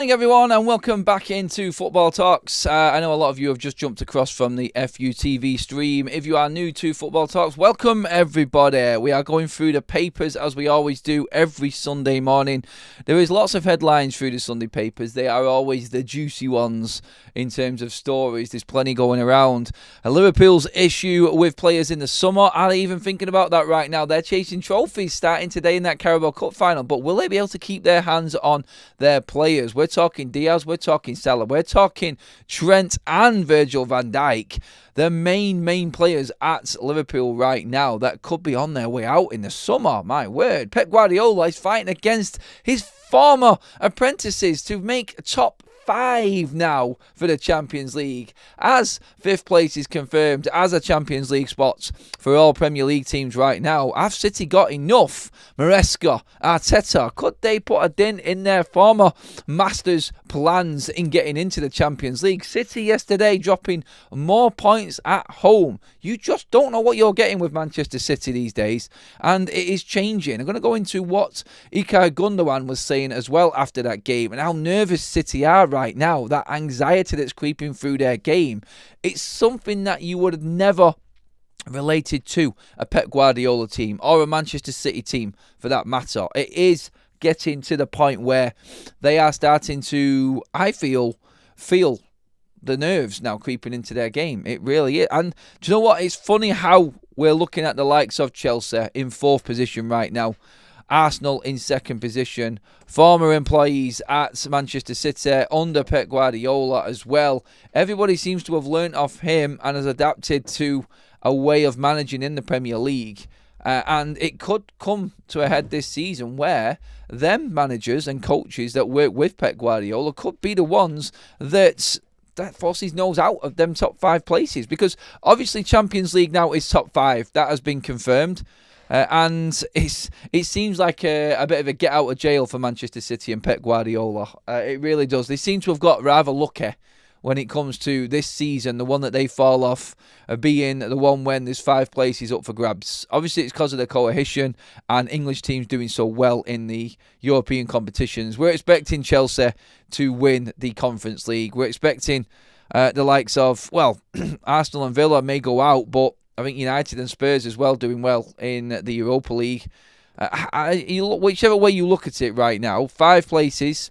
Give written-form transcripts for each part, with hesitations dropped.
Morning everyone and welcome back into Football Talks. I know a lot of you have just jumped across from the FUTV stream. If you are new to Football Talks, welcome everybody. We are going through the papers as we always do every Sunday morning. There is lots of headlines through the Sunday papers. They are always the juicy ones in terms of stories. There's plenty going around. Liverpool's issue with players in the summer. Are they even thinking about that right now? They're chasing trophies starting today in that Carabao Cup final, but will they be able to keep their hands on their players? We're talking Diaz, we're talking Salah, we're talking Trent and Virgil van Dijk. The main players at Liverpool right now that could be on their way out in the summer. My word. Pep Guardiola is fighting against his former apprentices to make top 5 now for the Champions League, as 5th place is confirmed as a Champions League spot for all Premier League teams right now. Have City got enough? Maresca, Arteta, could they put a dent in their former masters' plans in getting into the Champions League? City yesterday dropping more points at home. You just don't know what you're getting with Manchester City these days, and it is changing. I'm going to go into what Ilkay Gundogan was saying as well after that game and how nervous City are right now, that anxiety that's creeping through their game. It's something that you would have never related to a Pep Guardiola team or a Manchester City team for that matter. It is getting to the point where they are starting to, I feel the nerves now creeping into their game. It really is. And do you know what? It's funny how we're looking at the likes of Chelsea in 4th position right now, Arsenal in 2nd position, former employees at Manchester City under Pep Guardiola as well. Everybody seems to have learnt off him and has adapted to a way of managing in the Premier League. And it could come to a head this season where them managers and coaches that work with Pep Guardiola could be the ones that force his nose out of them top 5 places. Because obviously Champions League now is top 5. That has been confirmed. And it seems like a bit of a get out of jail for Manchester City and Pep Guardiola. It really does. They seem to have got rather lucky when it comes to this season, the one that they fall off being the one when there's 5 places up for grabs. Obviously, it's because of the cohesion and English teams doing so well in the European competitions. We're expecting Chelsea to win the Conference League. We're expecting the likes of, well, Arsenal and Villa may go out, but I think United and Spurs as well doing well in the Europa League. Whichever way you look at it right now, 5 places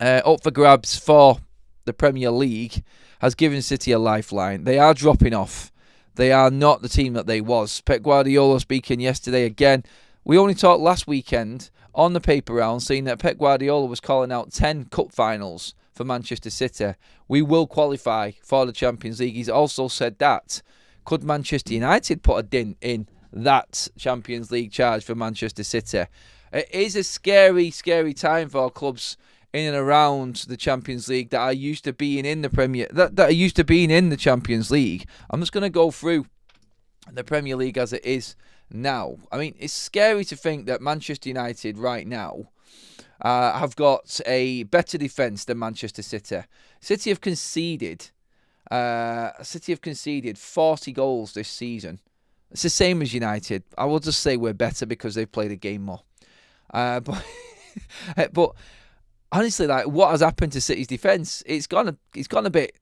up for grabs for the Premier League has given City a lifeline. They are dropping off. They are not the team that they was. Pep Guardiola speaking yesterday again. We only talked last weekend on the paper round saying that Pep Guardiola was calling out 10 cup finals for Manchester City. We will qualify for the Champions League. He's also said that. Could Manchester United put a dent in that Champions League charge for Manchester City? It is a scary time for our clubs in and around the Champions League that are used to being in the that are used to being in the Champions League. I'm just going to go through the Premier League as it is now. I mean, it's scary to think that Manchester United right now have got a better defence than Manchester City. City have conceded 40 goals this season. It's the same as United. I will just say we're better because they've played a game more. But honestly, like, what has happened to City's defence? It's gone a bit.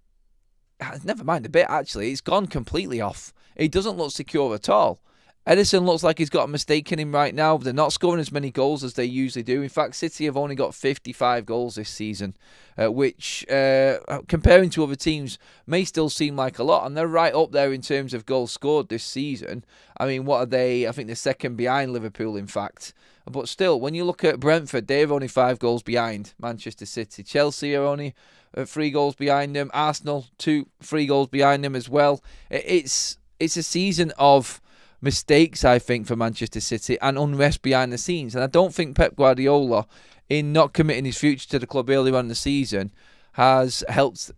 Never mind a bit. Actually, it's gone completely off. It doesn't look secure at all. Ederson looks like he's got a mistake in him right now. They're not scoring as many goals as they usually do. In fact, City have only got 55 goals this season, which, comparing to other teams, may still seem like a lot. And they're right up there in terms of goals scored this season. I mean, what are they? I think they're second behind Liverpool, in fact. But still, when you look at Brentford, they're only 5 goals behind Manchester City. Chelsea are only 3 goals behind them. Arsenal, 3 goals behind them as well. It's a season of mistakes, I think, for Manchester City and unrest behind the scenes. And I don't think Pep Guardiola, in not committing his future to the club earlier on in the season, has helped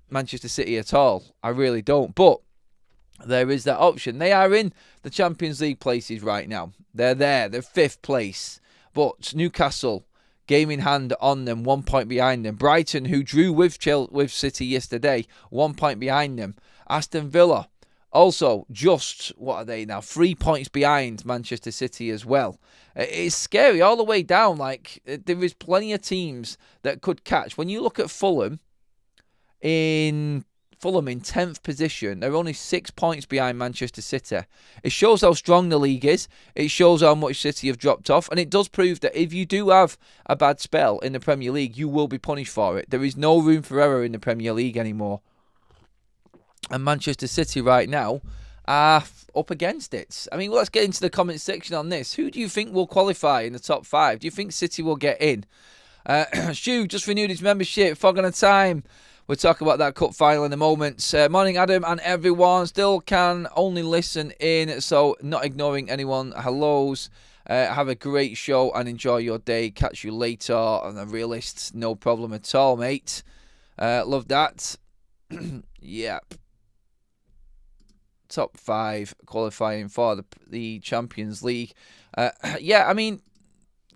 Manchester City at all. I really don't. But there is that option. They are in the Champions League places right now. They're there. They're 5th place. But Newcastle, game in hand on them, 1 point behind them. Brighton, who drew with City yesterday, 1 point behind them. Aston Villa, Also, just, what are they now? 3 points behind Manchester City as well. It's scary all the way down. Like, there is plenty of teams that could catch. When you look at Fulham in 10th position, they're only 6 points behind Manchester City. It shows how strong the league is. It shows how much City have dropped off. And it does prove that if you do have a bad spell in the Premier League, you will be punished for it. There is no room for error in the Premier League anymore. And Manchester City right now are up against it. I mean, let's get into the comment section on this. Who do you think will qualify in the top 5? Do you think City will get in? Stu just renewed his membership. Fog on a time. We'll talk about that cup final in a moment. Morning, Adam, and everyone. Still can only listen in, so not ignoring anyone. Hellos. Have a great show and enjoy your day. Catch you later on a realist. No problem at all, mate. Love that. Yep. Top 5 qualifying for the Champions League. Yeah, I mean,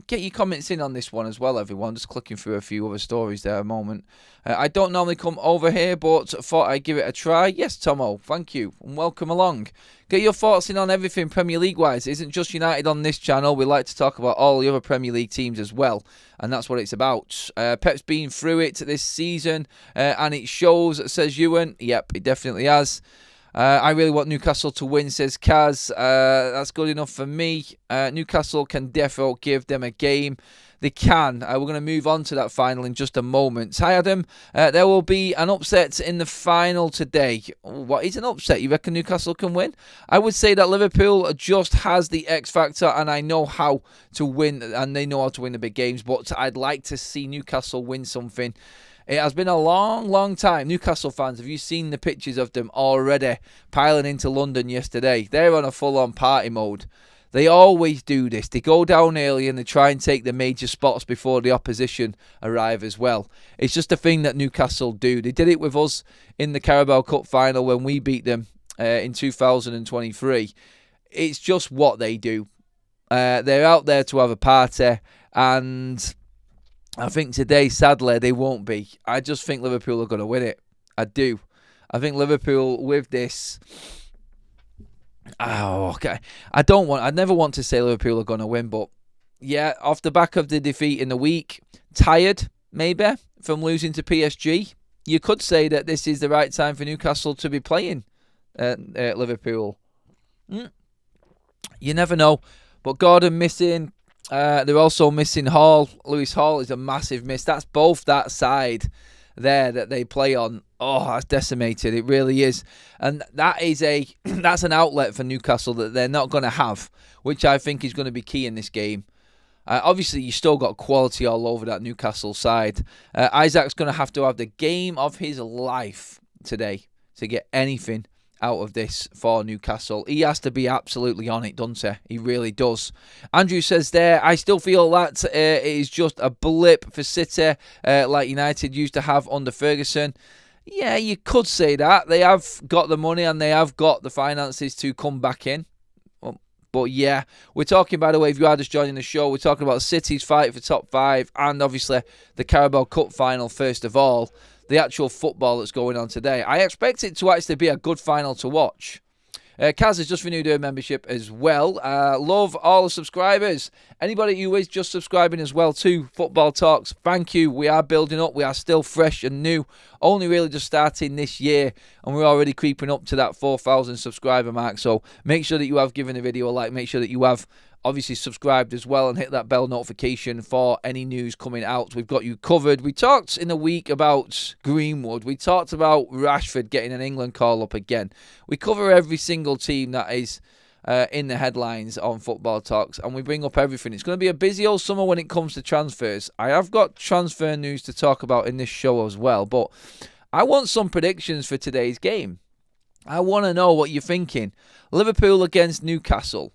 get your comments in on this one as well, everyone. Just clicking through a few other stories there a moment. I don't normally come over here, but thought I'd give it a try. Yes, Tomo, thank you, and welcome along. Get your thoughts in on everything Premier League-wise. It isn't just United on this channel. We like to talk about all the other Premier League teams as well, and that's what it's about. Pep's been through it this season, and it shows, says Ewan. Yep, it definitely has. I really want Newcastle to win, says Kaz. That's good enough for me. Newcastle can definitely give them a game. They can. We're going to move on to that final in just a moment. Hi, Adam. There will be an upset in the final today. What is an upset? You reckon Newcastle can win? I would say that Liverpool just has the X factor, and I know how to win, and they know how to win the big games, but I'd like to see Newcastle win something. It has been a long, long time. Newcastle fans, have you seen the pictures of them already piling into London yesterday? They're on a full-on party mode. They always do this. They go down early and they try and take the major spots before the opposition arrive as well. It's just a thing that Newcastle do. They did it with us in the Carabao Cup final when we beat them in 2023. It's just what they do. They're out there to have a party, and I think today, sadly, they won't be. I just think Liverpool are going to win it. I do. I think Liverpool with this. Oh, okay. I'd never want to say Liverpool are going to win, but yeah, off the back of the defeat in the week, tired maybe from losing to PSG, you could say that this is the right time for Newcastle to be playing Liverpool. You never know. But Gordon missing. They're also missing Hall. Lewis Hall is a massive miss. That's both that side there that they play on. Oh, that's decimated. It really is. And that's an outlet for Newcastle that they're not going to have, which I think is going to be key in this game. Obviously, you still got quality all over that Newcastle side. Isaac's going to have the game of his life today to get anything out of this for Newcastle. He has to be absolutely on it, doesn't he? He really does. Andrew says there, I still feel that it is just a blip for City, like United used to have under Ferguson. Yeah, you could say that. They have got the money and they have got the finances to come back in. But yeah, we're talking, by the way, if you are just joining the show, we're talking about City's fight for top 5 and obviously the Carabao Cup final first of all. The actual football that's going on today. I expect it to actually be a good final to watch. Kaz has just renewed her membership as well. Love all the subscribers. Anybody who is just subscribing as well to Football Talks, thank you. We are building up. We are still fresh and new. Only really just starting this year, and we're already creeping up to that 4,000 subscriber mark. So make sure that you have given the video a like. Make sure that you have obviously subscribed as well and hit that bell notification for any news coming out. We've got you covered. We talked in a week about Greenwood. We talked about Rashford getting an England call up again. We cover every single team that is in the headlines on Football Talks, and we bring up everything. It's going to be a busy old summer when it comes to transfers. I have got transfer news to talk about in this show as well, but I want some predictions for today's game. I want to know what you're thinking. Liverpool against Newcastle.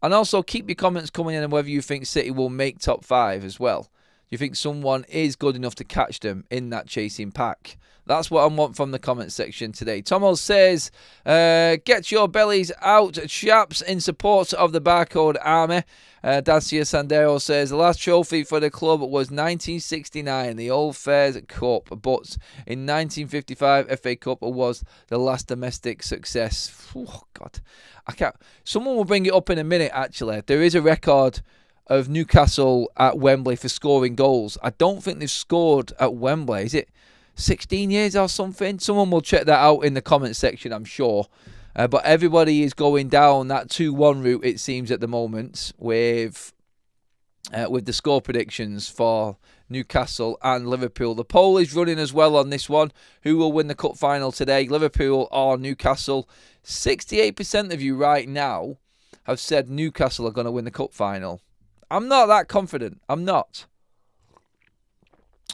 And also keep your comments coming in on whether you think City will make top 5 as well. you think someone is good enough to catch them in that chasing pack? That's what I want from the comment section today. Tomo says, get your bellies out, chaps, in support of the Barcode Army. Dacia Sandero says, the last trophy for the club was 1969, the Old Fairs Cup, but in 1955, FA Cup was the last domestic success. Oh, God. I can't. Someone will bring it up in a minute, actually. There is a record of Newcastle at Wembley for scoring goals. I don't think they've scored at Wembley. Is it 16 years or something? Someone will check that out in the comment section, I'm sure. But everybody is going down that 2-1 route, it seems, at the moment, with the score predictions for Newcastle and Liverpool. The poll is running as well on this one. Who will win the cup final today, Liverpool or Newcastle? 68% of you right now have said Newcastle are going to win the cup final. I'm not that confident. I'm not.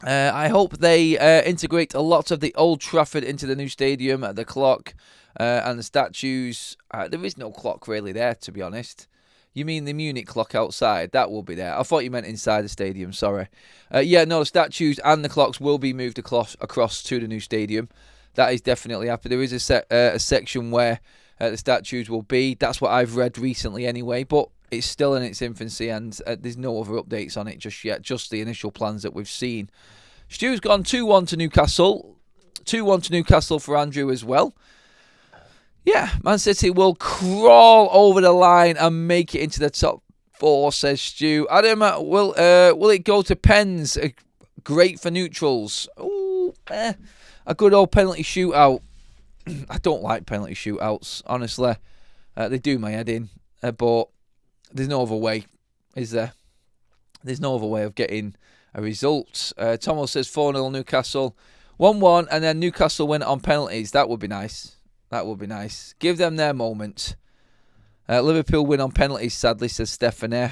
I hope they integrate a lot of the Old Trafford into the new stadium, the clock and the statues. There is no clock really there, to be honest. You mean the Munich clock outside? That will be there. I thought you meant inside the stadium, sorry. The statues and the clocks will be moved across to the new stadium. That is definitely happening. There is a section where the statues will be. That's what I've read recently anyway, but it's still in its infancy and there's no other updates on it just yet, just the initial plans that we've seen. Stu's gone 2-1 to Newcastle. 2-1 to Newcastle for Andrew as well. Yeah, Man City will crawl over the line and make it into the top 4, says Stu. Adam, will it go to pens? Great for neutrals. Ooh, a good old penalty shootout. I don't like penalty shootouts, honestly. They do my head in, but there's no other way, is there? There's no other way of getting a result. Tomo says 4-0 Newcastle. 1-1 and then Newcastle win on penalties. That would be nice. That would be nice. Give them their moment. Liverpool win on penalties, sadly, says Stephanie.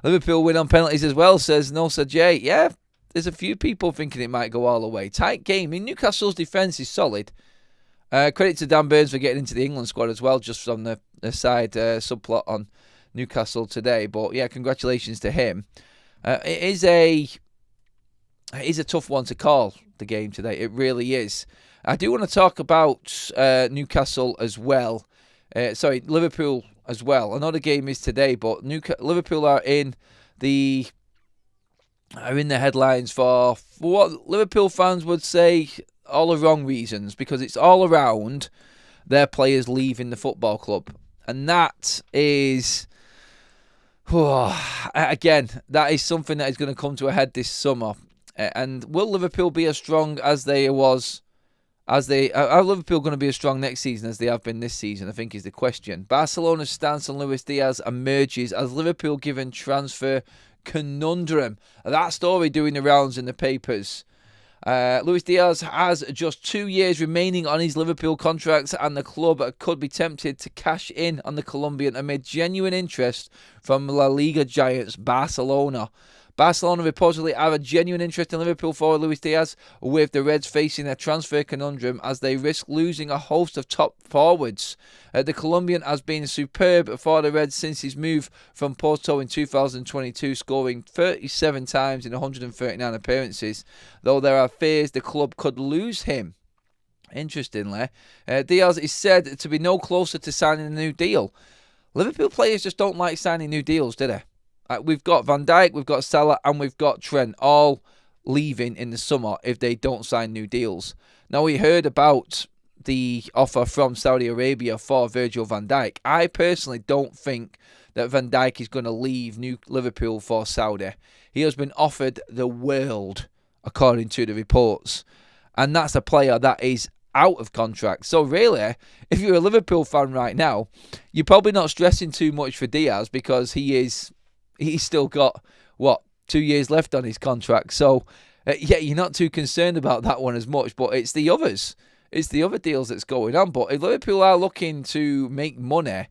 Liverpool win on penalties as well, says Nosa J. Yeah, there's a few people thinking it might go all the way. Tight game. I mean, Newcastle's defence is solid. Credit to Dan Burns for getting into the England squad as well, just from the side subplot on Newcastle today. But yeah, congratulations to him. It is a tough one to call, the game today. It really is. I do want to talk about Newcastle as well. Liverpool as well. Another game is today, but Liverpool are in the headlines for what Liverpool fans would say all the wrong reasons, because it's all around their players leaving the football club. And that is, again, that is something that is going to come to a head this summer. And will Liverpool be as strong as they was? Are Liverpool going to be as strong next season as they have been this season, I think is the question. Barcelona's stance on Luis Diaz emerges as Liverpool given transfer conundrum. That story doing the rounds in the papers. Luis Diaz has just 2 years remaining on his Liverpool contract, and the club could be tempted to cash in on the Colombian amid genuine interest from La Liga giants Barcelona. Barcelona reportedly have a genuine interest in Liverpool for Luis Diaz, with the Reds facing a transfer conundrum as they risk losing a host of top forwards. The Colombian has been superb for the Reds since his move from Porto in 2022, scoring 37 times in 139 appearances, though there are fears the club could lose him. Interestingly, Diaz is said to be no closer to signing a new deal. Liverpool players just don't like signing new deals, do they? We've got Van Dijk, we've got Salah, and we've got Trent all leaving in the summer if they don't sign new deals. Now, we heard about the offer from Saudi Arabia for Virgil van Dijk. I personally don't think that Van Dijk is going to leave Liverpool for Saudi. He has been offered the world, according to the reports. And that's a player that is out of contract. So really, if you're a Liverpool fan right now, you're probably not stressing too much for Diaz, because he's still got, 2 years left on his contract. So, you're not too concerned about that one as much. But it's the others. It's the other deals that's going on. But if Liverpool are looking to make money,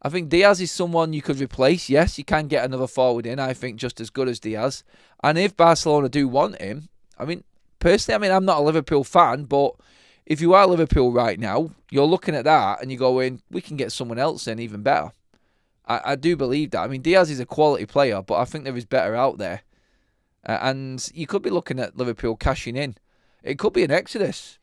I think Diaz is someone you could replace. Yes, you can get another forward in, I think, just as good as Diaz. And if Barcelona do want him, personally, I'm not a Liverpool fan, but if you are Liverpool right now, you're looking at that and you're going, we can get someone else in even better. I do believe that. I mean, Diaz is a quality player, but I think there is better out there. And you could be looking at Liverpool cashing in. It could be an exodus.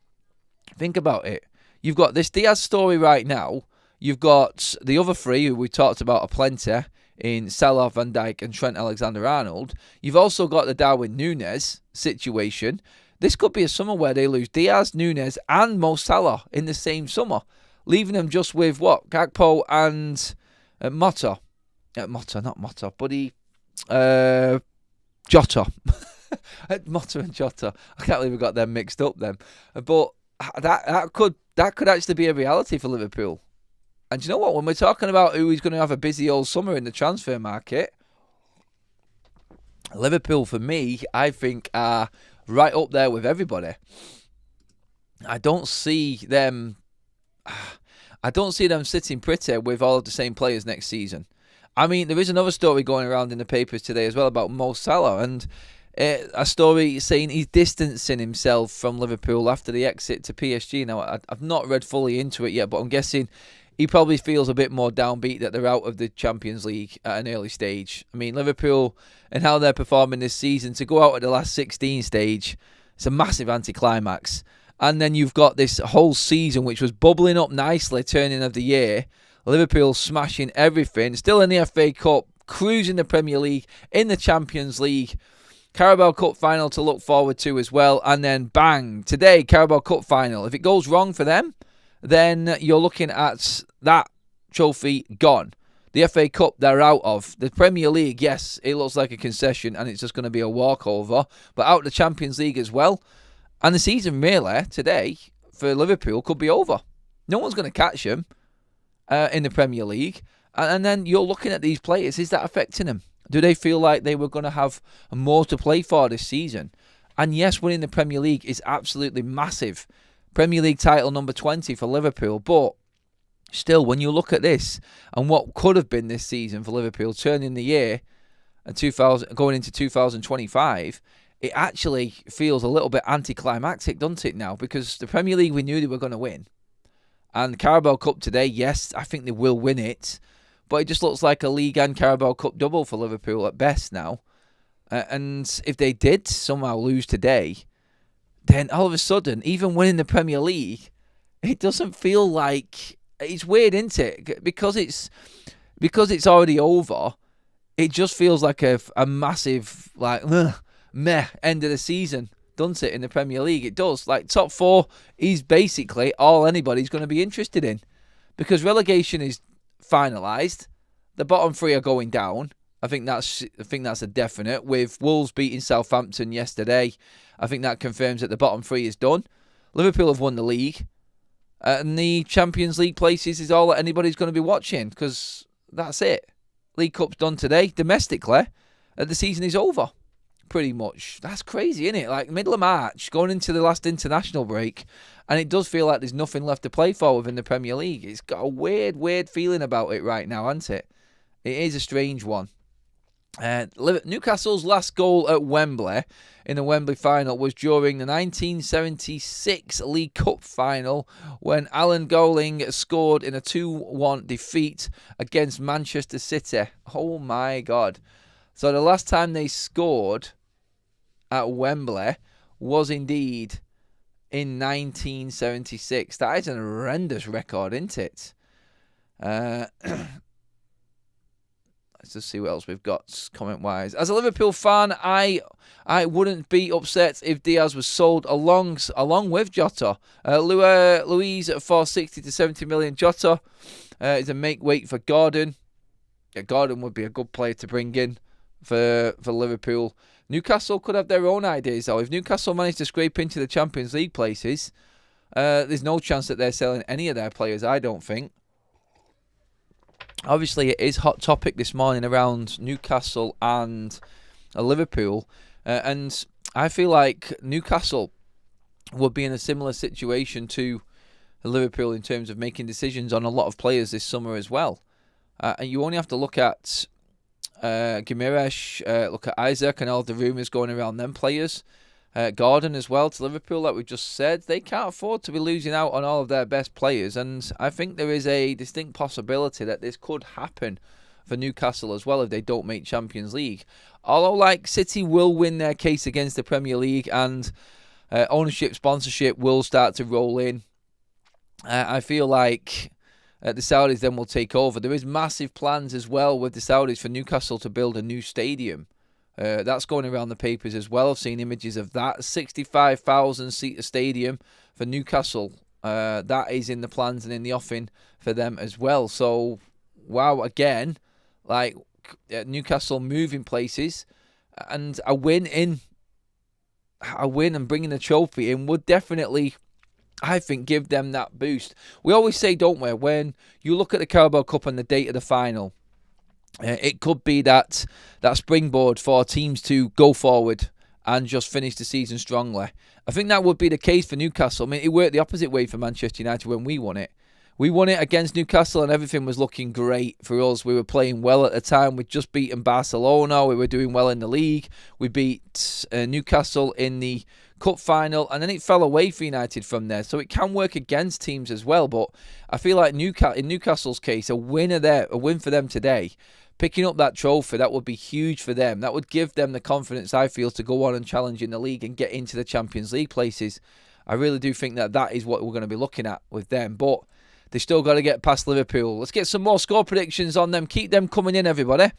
Think about it. You've got this Diaz story right now. You've got the other three who we talked about aplenty in Salah, Van Dijk and Trent Alexander-Arnold. You've also got the Darwin Núñez situation. This could be a summer where they lose Diaz, Núñez and Mo Salah in the same summer, leaving them just with what? Gakpo and Mota. Mota, not Mota, buddy. Jota. Mota and Jota. I can't believe we got them mixed up then. But that could actually be a reality for Liverpool. And you know what? When we're talking about who is going to have a busy old summer in the transfer market, Liverpool, for me, I think are right up there with everybody. I don't see them sitting pretty with all of the same players next season. I mean, there is another story going around in the papers today as well about Mo Salah, and a story saying he's distancing himself from Liverpool after the exit to PSG. Now, I've not read fully into it yet, but I'm guessing he probably feels a bit more downbeat that they're out of the Champions League at an early stage. I mean, Liverpool and how they're performing this season, to go out at the last 16 stage, it's a massive anticlimax. And then you've got this whole season, which was bubbling up nicely, turning of the year. Liverpool smashing everything, still in the FA Cup, cruising the Premier League, in the Champions League. Carabao Cup final to look forward to as well. And then bang, today, Carabao Cup final. If it goes wrong for them, then you're looking at that trophy gone. The FA Cup, they're out of. The Premier League, yes, it looks like a concession and it's just going to be a walkover. But out of the Champions League as well. And the season, really, today, for Liverpool, could be over. No one's going to catch them in the Premier League. And then you're looking at these players. Is that affecting them? Do they feel like they were going to have more to play for this season? And yes, winning the Premier League is absolutely massive. Premier League title number 20 for Liverpool. But still, when you look at this and what could have been this season for Liverpool, turning the year and going into 2025, it actually feels a little bit anticlimactic, doesn't it now? Because the Premier League, we knew they were going to win. And the Carabao Cup today, yes, I think they will win it. But it just looks like a league and Carabao Cup double for Liverpool at best now. And if they did somehow lose today, then all of a sudden, even winning the Premier League, it doesn't feel like... It's weird, isn't it? Because it's already over, it just feels like a massive, like, meh end of the season, doesn't it, in the Premier League? It does. Like, top four is basically all anybody's going to be interested in. Because relegation is finalised. The bottom three are going down. I think that's a definite. With Wolves beating Southampton yesterday, I think that confirms that the bottom three is done. Liverpool have won the league. And the Champions League places is all that anybody's going to be watching, because that's it. League Cup's done today. Domestically, the season is over. Pretty much. That's crazy, isn't it? Like, middle of March, going into the last international break, and it does feel like there's nothing left to play for within the Premier League. It's got a weird feeling about it right now, hasn't it? It is a strange one. Newcastle's last goal at Wembley in the Wembley final was during the 1976 League Cup final, when Alan Goling scored in a 2-1 defeat against Manchester City. Oh my God. So the last time they scored at Wembley was indeed in 1976. That is an horrendous record, isn't it? Let's just see what else we've got comment-wise. As a Liverpool fan, I wouldn't be upset if Diaz was sold along with Jota. Louise for 60 to 70 million. Jota is a make-weight for Gordon. Yeah, Gordon would be a good player to bring in for Liverpool. Newcastle could have their own ideas, though. If Newcastle manage to scrape into the Champions League places, there's no chance that they're selling any of their players, I don't think. Obviously, it is hot topic this morning around Newcastle and Liverpool. And I feel like Newcastle would be in a similar situation to Liverpool in terms of making decisions on a lot of players this summer as well. And you only have to look at Gimenez, look at Isaac and all the rumours going around them players. Gordon as well to Liverpool, like we just said. They can't afford to be losing out on all of their best players, and I think there is a distinct possibility that this could happen for Newcastle as well if they don't make Champions League. Although, like, City will win their case against the Premier League and ownership, sponsorship will start to roll in. I feel like the Saudis then will take over. There is massive plans as well with the Saudis for Newcastle to build a new stadium. That's going around the papers as well. I've seen images of that. 65,000 seater stadium for Newcastle. That is in the plans and in the offing for them as well. So, wow, again, like Newcastle moving places, and a win and bringing the trophy in would definitely, I think, give them that boost. We always say, don't we, when you look at the Carabao Cup and the date of the final, it could be that springboard for teams to go forward and just finish the season strongly. I think that would be the case for Newcastle. I mean, it worked the opposite way for Manchester United when we won it. We won it against Newcastle and everything was looking great for us. We were playing well at the time. We'd just beaten Barcelona. We were doing well in the league. We beat Newcastle in the Cup final, and then it fell away for United from there. So it can work against teams as well. But I feel like in Newcastle's case, a win for them today, picking up that trophy, that would be huge for them. That would give them the confidence, I feel, to go on and challenge in the league and get into the Champions League places. I really do think that is what we're going to be looking at with them. But they still got to get past Liverpool. Let's get some more score predictions on them. Keep them coming in, everybody.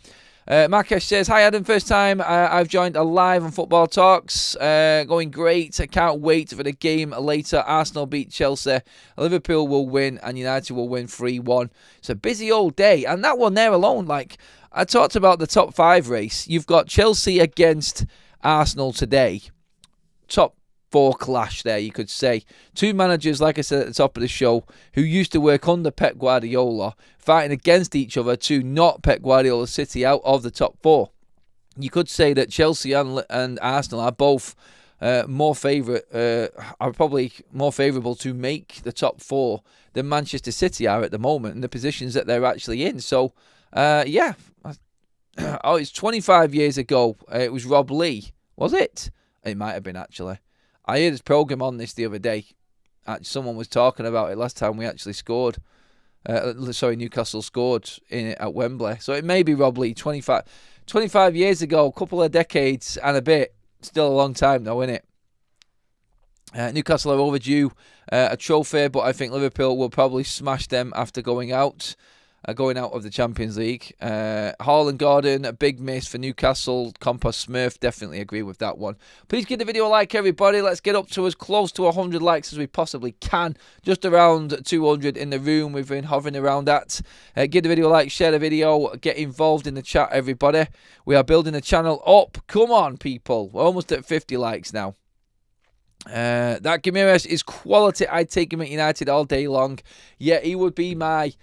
Markesh says, hi Adam, first time I've joined a live on Football Talks. Going great. I can't wait for the game later. Arsenal beat Chelsea. Liverpool will win and United will win 3-1. It's a busy old day. And that one there alone, like I talked about the top 5 race. You've got Chelsea against Arsenal today. Top 4 clash there, you could say. 2 managers, like I said at the top of the show, who used to work under Pep Guardiola, fighting against each other to knock Pep Guardiola's City out of the top 4. You could say that Chelsea and Arsenal are both are probably more favourable to make the top 4 than Manchester City are at the moment in the positions that they're actually in. So, yeah. Oh, it's 25 years ago. It was Rob Lee, was it? It might have been, actually. I heard his programme on this the other day. Someone was talking about it last time we actually scored. Newcastle scored in it at Wembley. So it may be Rob Lee, 25 years ago, a couple of decades and a bit. Still a long time though, isn't it? Newcastle are overdue a trophy, but I think Liverpool will probably smash them after going out of the Champions League. Hall and Gordon, a big miss for Newcastle. Compost Smurf, definitely agree with that one. Please give the video a like, everybody. Let's get up to as close to 100 likes as we possibly can. Just around 200 in the room. We've been hovering around that. Give the video a like, share the video, get involved in the chat, everybody. We are building the channel up. Come on, people. We're almost at 50 likes now. That Gimenez is quality. I'd take him at United all day long. Yeah, he would be my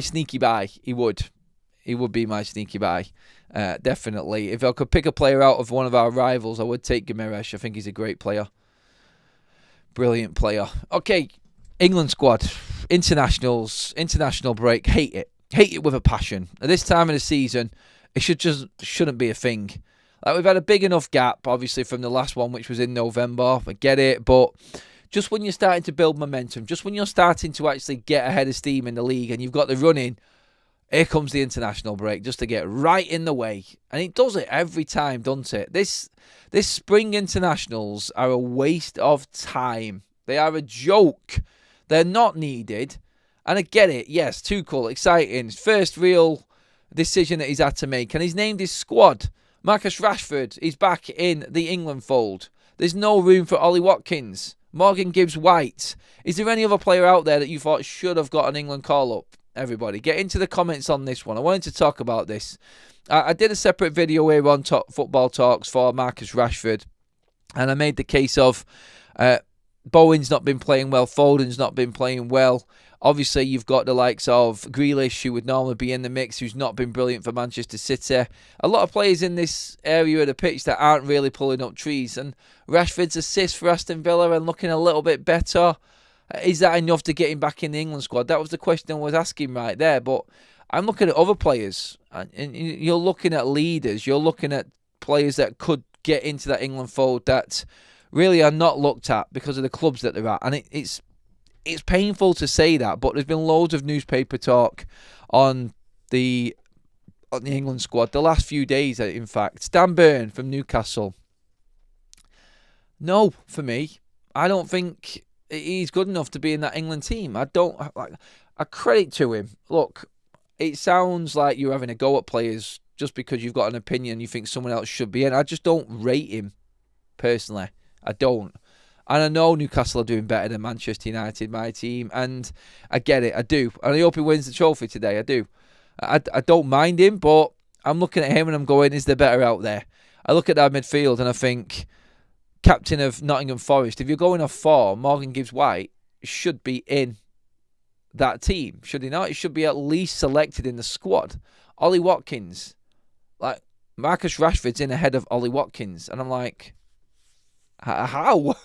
sneaky buy. He would be my sneaky buy. Definitely. If I could pick a player out of one of our rivals, I would take Gimenez. I think he's a great player. Brilliant player. Okay, England squad. Internationals. International break. Hate it. Hate it with a passion. At this time of the season, it shouldn't be a thing. Like, we've had a big enough gap, obviously, from the last one, which was in November. I get it, but just when you're starting to build momentum, just when you're starting to actually get ahead of steam in the league and you've got the running, here comes the international break just to get right in the way. And it does it every time, doesn't it? This spring internationals are a waste of time. They are a joke. They're not needed. And I get it. Yes, Tuchel, exciting. First real decision that he's had to make. And he's named his squad. Marcus Rashford is back in the England fold. There's no room for Ollie Watkins. Morgan Gibbs-White. Is there any other player out there that you thought should have got an England call-up? Everybody, get into the comments on this one. I wanted to talk about this. I did a separate video here on Football Talks for Marcus Rashford, and I made the case of Bowen's not been playing well, Foden's not been playing well. Obviously, you've got the likes of Grealish, who would normally be in the mix, who's not been brilliant for Manchester City. A lot of players in this area of the pitch that aren't really pulling up trees. And Rashford's assist for Aston Villa and looking a little bit better. Is that enough to get him back in the England squad? That was the question I was asking right there. But I'm looking at other players. And you're looking at leaders. You're looking at players that could get into that England fold that really are not looked at because of the clubs that they're at. And it's painful to say that, but there's been loads of newspaper talk on the on the England squad the last few days, in fact. Dan Burn from Newcastle. No, for me. I don't think he's good enough to be in that England team. I credit to him. Look, it sounds like you're having a go at players just because you've got an opinion you think someone else should be in. I just don't rate him, personally. I don't. And I know Newcastle are doing better than Manchester United, my team, and I get it, I do. And I hope he wins the trophy today, I do. I don't mind him, but I'm looking at him and I'm going, is there better out there? I look at that midfield and I think, captain of Nottingham Forest, if you're going off form, Morgan Gibbs-White should be in that team, should he not? He should be at least selected in the squad. Ollie Watkins, like, Marcus Rashford's in ahead of Ollie Watkins, and I'm like, how?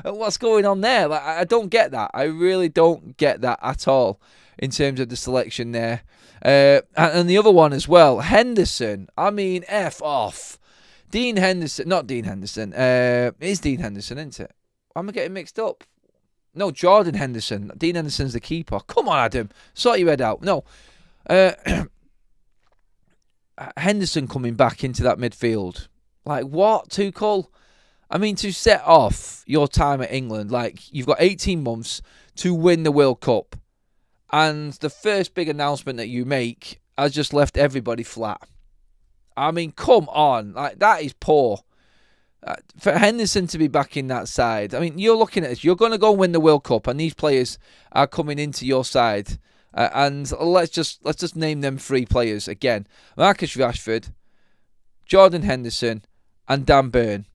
What's going on there? Like, I don't get that. I really don't get that at all in terms of the selection there. And the other one as well, Henderson. I mean, F off. Dean Henderson. Not Dean Henderson. It's Dean Henderson, isn't it? Am I getting mixed up? No, Jordan Henderson. Dean Henderson's the keeper. Come on, Adam. Sort your head out. No. Henderson coming back into that midfield. Like, what? Tuchel? I mean, to set off your time at England, like, you've got 18 months to win the World Cup. And the first big announcement that you make has just left everybody flat. I mean, come on. Like, that is poor. For Henderson to be back in that side, I mean, you're looking at this. You're going to go win the World Cup, and these players are coming into your side. And let's just name them three players again. Marcus Rashford, Jordan Henderson, and Dan Burn.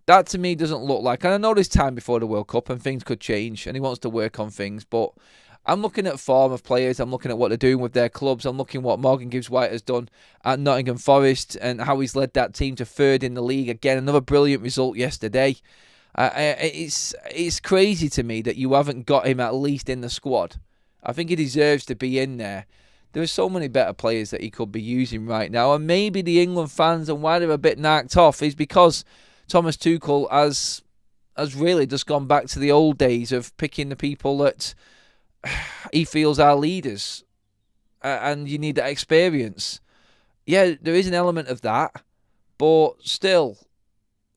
That to me doesn't look like, and I know there's time before the World Cup and things could change and he wants to work on things, but I'm looking at form of players, I'm looking at what they're doing with their clubs, I'm looking at what Morgan Gibbs-White has done at Nottingham Forest and how he's led that team to third in the league. Again, another brilliant result yesterday. It's crazy to me that you haven't got him at least in the squad. I think he deserves to be in there. There are so many better players that he could be using right now, and maybe the England fans and why they're a bit knocked off is because Thomas Tuchel has really just gone back to the old days of picking the people that he feels are leaders, and you need that experience. Yeah, there is an element of that, but still,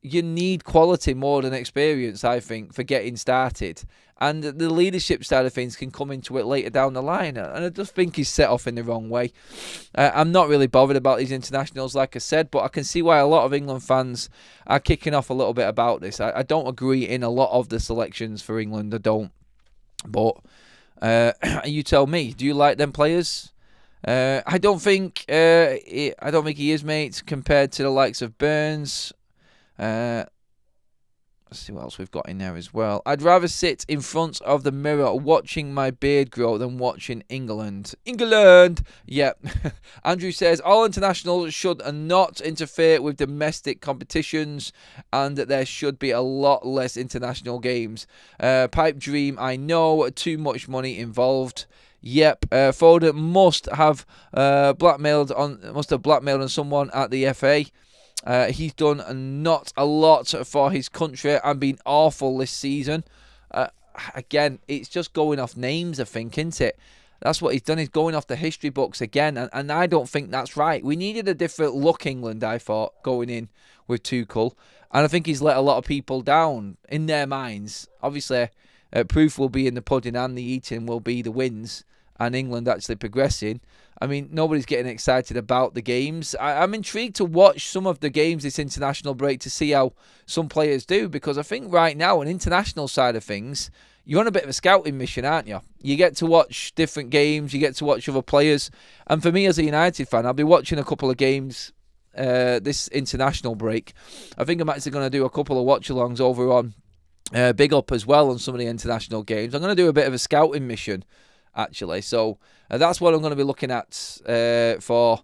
you need quality more than experience, I think, for getting started. And the leadership side of things can come into it later down the line. And I just think he's set off in the wrong way. I'm not really bothered about these internationals, like I said, but I can see why a lot of England fans are kicking off a little bit about this. I don't agree in a lot of the selections for England. I don't. But you tell me, do you like them players? I don't think he is, mate, compared to the likes of Burns. Let's see what else we've got in there as well. I'd rather sit in front of the mirror watching my beard grow than watching England. England! Yep. Andrew says, all internationals should not interfere with domestic competitions and that there should be a lot less international games. Pipe dream, I know. Too much money involved. Yep, Foden must have blackmailed on someone at the FA. He's done not a lot for his country and been awful this season. Again, it's just going off names, I think, isn't it? That's what he's done. He's going off the history books again, and I don't think that's right. We needed a different look, England, I thought, going in with Tuchel. And I think he's let a lot of people down in their minds. Obviously, proof will be in the pudding and the eating will be the wins and England actually progressing. I mean, nobody's getting excited about the games. I'm intrigued to watch some of the games this international break to see how some players do, because I think right now, an international side of things, you're on a bit of a scouting mission, aren't you? You get to watch different games, you get to watch other players. And for me as a United fan, I'll be watching a couple of games this international break. I think I'm actually going to do a couple of watch-alongs over on Big Up as well on some of the international games. I'm going to do a bit of a scouting mission, actually. So that's what I'm going to be looking at for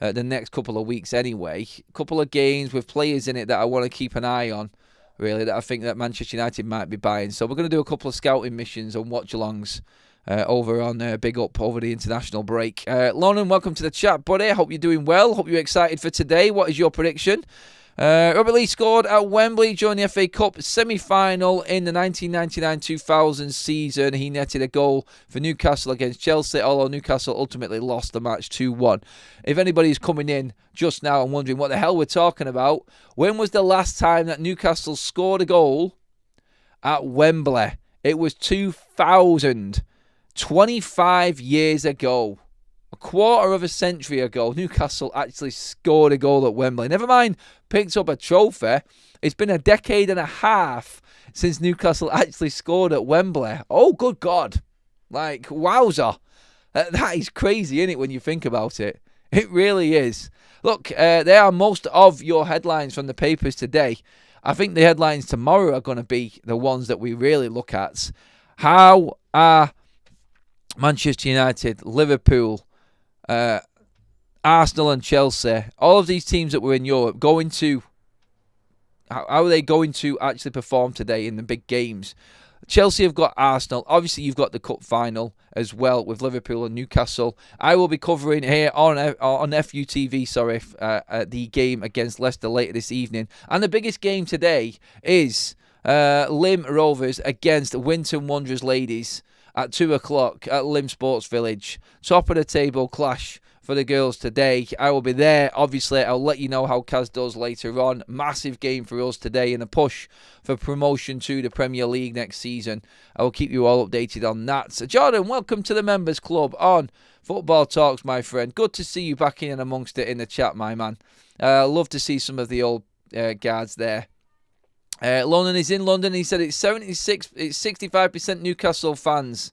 the next couple of weeks anyway. A couple of games with players in it that I want to keep an eye on, really, that I think that Manchester United might be buying. So we're going to do a couple of scouting missions and watch-alongs over on Big Up over the international break. Lonan, welcome to the chat, buddy. I hope you're doing well. Hope you're excited for today. What is your prediction? Robert Lee scored at Wembley during the FA Cup semi-final in the 1999-2000 season. He netted a goal for Newcastle against Chelsea, although Newcastle ultimately lost the match 2-1. If anybody's coming in just now and wondering what the hell we're talking about, when was the last time that Newcastle scored a goal at Wembley? It was 2000, 25 years ago. A quarter of a century ago, Newcastle actually scored a goal at Wembley. Never mind, picked up a trophy. It's been a decade and a half since Newcastle actually scored at Wembley. Oh, good God. Like, wowza. That is crazy, isn't it, when you think about it? It really is. Look, there are most of your headlines from the papers today. I think the headlines tomorrow are going to be the ones that we really look at. How are Manchester United, Liverpool, Arsenal and Chelsea, all of these teams that were in Europe, how are they going to actually perform today in the big games? Chelsea have got Arsenal. Obviously, you've got the cup final as well with Liverpool and Newcastle. I will be covering here on FUTV, the game against Leicester later this evening. And the biggest game today is Lim Rovers against Winton Wanderers ladies at 2 o'clock at Lim Sports Village. Top of the table clash for the girls today. I will be there. Obviously, I'll let you know how Kaz does later on. Massive game for us today in a push for promotion to the Premier League next season. I will keep you all updated on that. So Jordan, welcome to the Members Club on Football Talks, my friend. Good to see you back in and amongst it in the chat, my man. Love to see some of the old guards there. London is in London. He said it's 65% Newcastle fans.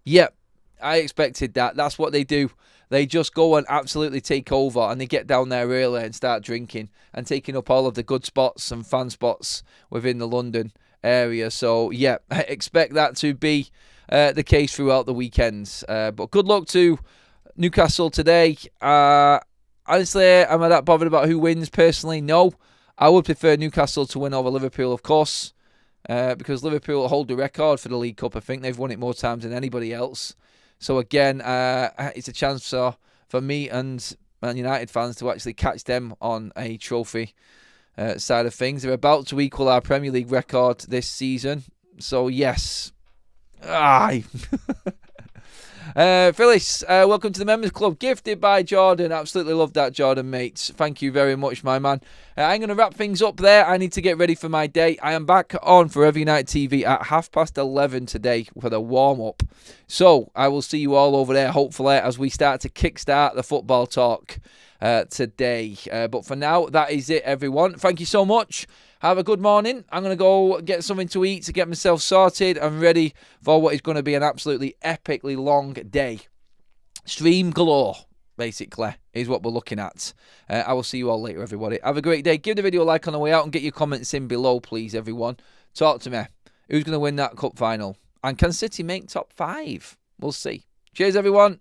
Yep, I expected that. That's what they do. They just go and absolutely take over, and they get down there early and start drinking and taking up all of the good spots and fan spots within the London area. So, yeah, I expect that to be the case throughout the weekends. But good luck to Newcastle today. Honestly, am I that bothered about who wins personally? No. I would prefer Newcastle to win over Liverpool, of course, because Liverpool hold the record for the League Cup. I think they've won it more times than anybody else. So again, it's a chance for me and Man United fans to actually catch them on a trophy side of things. They're about to equal our Premier League record this season. So yes. Aye. Phyllis, welcome to the Members Club. Gifted by Jordan. Absolutely love that, Jordan, mates. Thank you very much, my man. I'm going to wrap things up there. I need to get ready for my day. I am back on Forever United TV at 11:30 today for the warm-up. So, I will see you all over there, hopefully, as we start to kickstart the football talk today. But for now, that is it, everyone. Thank you so much. Have a good morning. I'm going to go get something to eat to get myself sorted and ready for what is going to be an absolutely epically long day. Stream galore, basically, is what we're looking at. I will see you all later, everybody. Have a great day. Give the video a like on the way out and get your comments in below, please, everyone. Talk to me. Who's going to win that cup final? And can City make top 5? We'll see. Cheers, everyone.